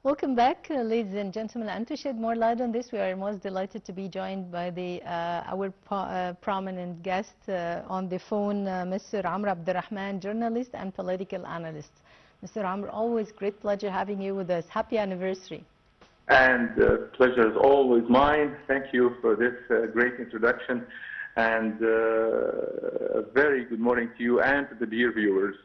Welcome back, ladies and gentlemen. And to shed more light on this, we are most delighted to be joined by our prominent guest on the phone, Mr. Abdul Rahman, journalist and political analyst. Mr. Amr, always great pleasure having you with us. Happy anniversary. And pleasure is always mine. Thank you for this great introduction. And a very good morning to you and to the dear viewers.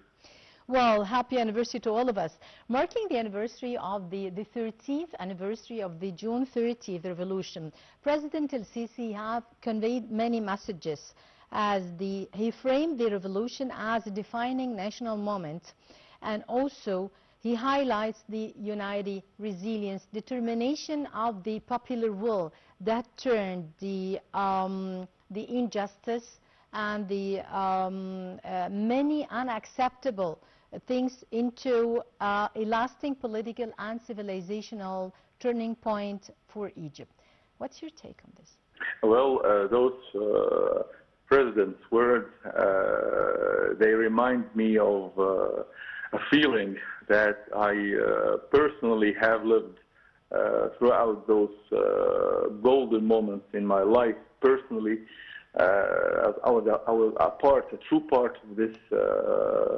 Well, happy anniversary to all of us. Marking the anniversary of the 13th anniversary of the June 30th revolution, President El-Sisi have conveyed many messages as he framed the revolution as a defining national moment, and also he highlights the unity, resilience, determination of the popular will that turned the injustice and the many unacceptable things into a lasting political and civilizational turning point for Egypt. What's your take on this? Well, those president's words, they remind me of a feeling that I personally have lived throughout those golden moments in my life. Personally, I was a true part of this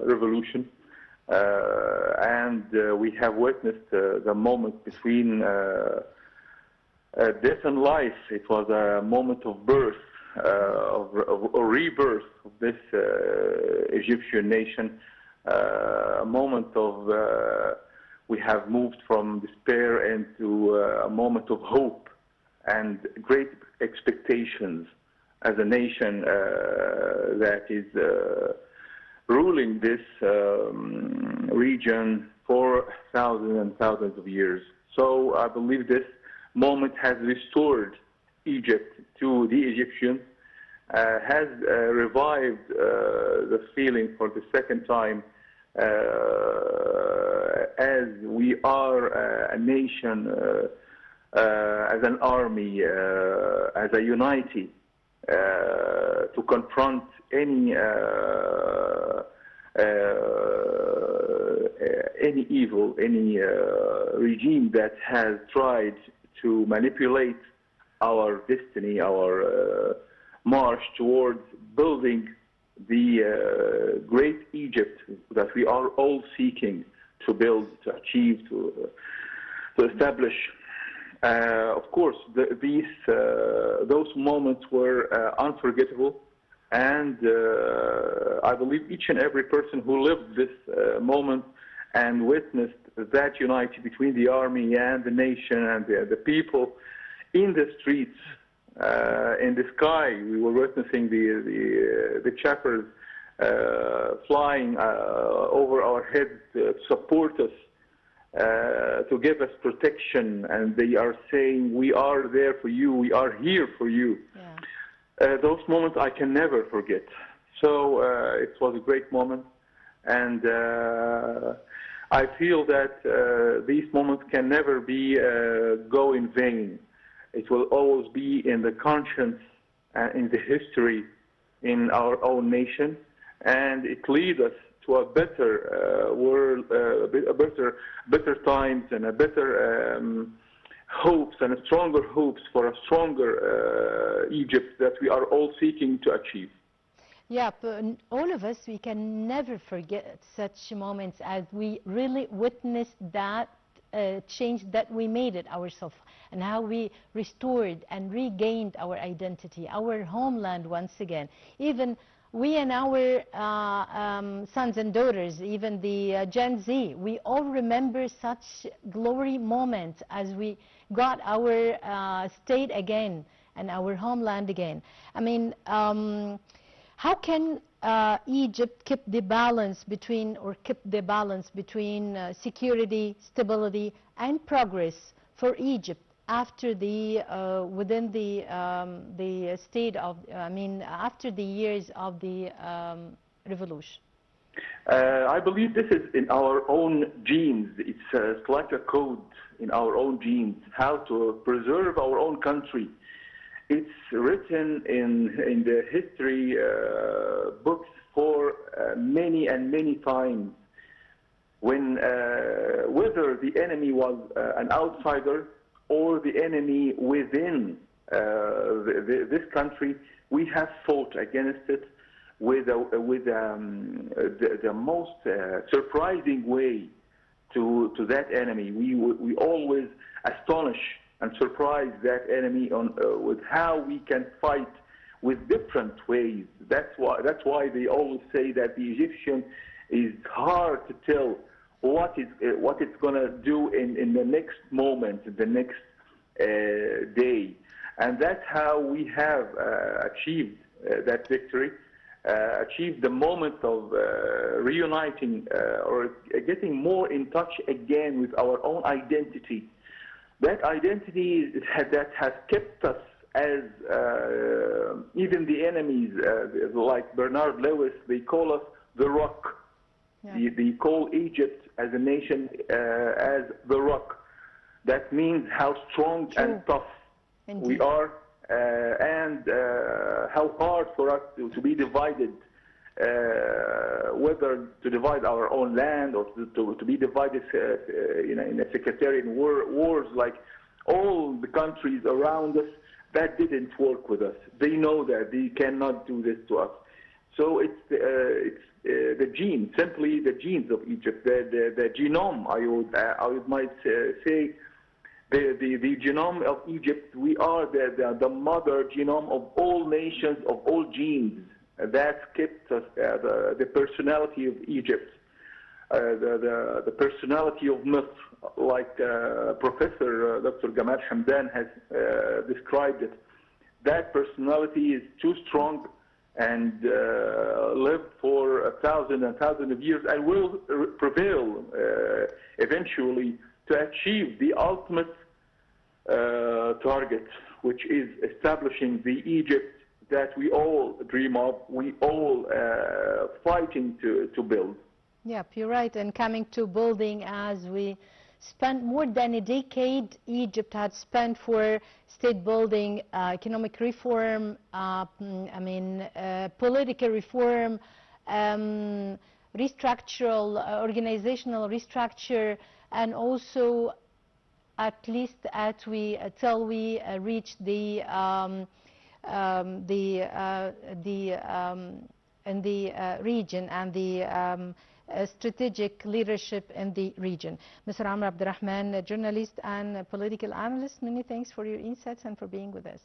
revolution. And we have witnessed the moment between death and life. It was a moment of birth, of rebirth of this Egyptian nation, a moment of we have moved from despair into a moment of hope and great expectations as a nation that is ruling this region for thousands and thousands of years. So I believe this moment has restored Egypt to the Egyptians, has revived the feeling for the second time, as we are a nation, as an army, as a unity, to confront any evil, any regime that has tried to manipulate our destiny, our march towards building the great Egypt that we are all seeking to build, to achieve, to establish. Of course, those moments were unforgettable, and I believe each and every person who lived this moment and witnessed that unity between the army and the nation and the people in the streets, in the sky. We were witnessing the chapters flying over our heads to support us, to give us protection, and they are saying, we are there for you, we are here for you. Yeah. Those moments I can never forget. So it was a great moment, and I feel that these moments can never go in vain. It will always be in the conscience and in the history in our own nation, and it leads us to a better world, better times, and a better hopes and stronger hopes for a stronger Egypt that we are all seeking to achieve. Yeah, but all of us, we can never forget such moments as we really witnessed that change, that we made it ourselves, and how we restored and regained our identity, our homeland once again. Even we and our sons and daughters, even the Gen Z, we all remember such glory moments as we got our state again and our homeland again. I mean, how can Egypt keep the balance between security, stability, and progress for Egypt after within the state of, after the years of the revolution? I believe this is in our own genes. It's like a code in our own genes, how to preserve our own country. It's written in the history books for many and many times. when whether the enemy was an outsider or the enemy within this country, we have fought against it with the most surprising way to that enemy. We always astonish and surprise that enemy on with how we can fight with different ways. That's why they always say that the Egyptian is hard to tell what it's going to do in the next moment, the next day. And that's how we have achieved that victory, achieved the moment of reuniting or getting more in touch again with our own identity. That identity that has kept us as even the enemies, like Bernard Lewis, they call us the Rock. Yeah. They call Egypt as a nation as the Rock. That means how strong and tough we are, and how hard for us to be divided, whether to divide our own land or to be divided in a sectarian wars like all the countries around us. That didn't work with us. They know that they cannot do this to us. So it's the genes, simply the genes of Egypt, the genome. I might say the genome of Egypt. We are the mother genome of all nations, of all genes. That kept us the personality of Egypt, the personality of Misr, like Professor Dr. Gamal Hamdan has described it. That personality is too strong and lived for 1,000 and thousands of years and will prevail eventually to achieve the ultimate target, which is establishing the Egypt that we all dream of, we all fighting to build. Yeah, you're right. And coming to building, as we spent more than a decade, Egypt had spent for state building, economic reform, political reform, organizational restructure, and also at least till we reach the region and the strategic leadership in the region. Mr. Amr Abdul Rahman, a journalist and a political analyst, many thanks for your insights and for being with us.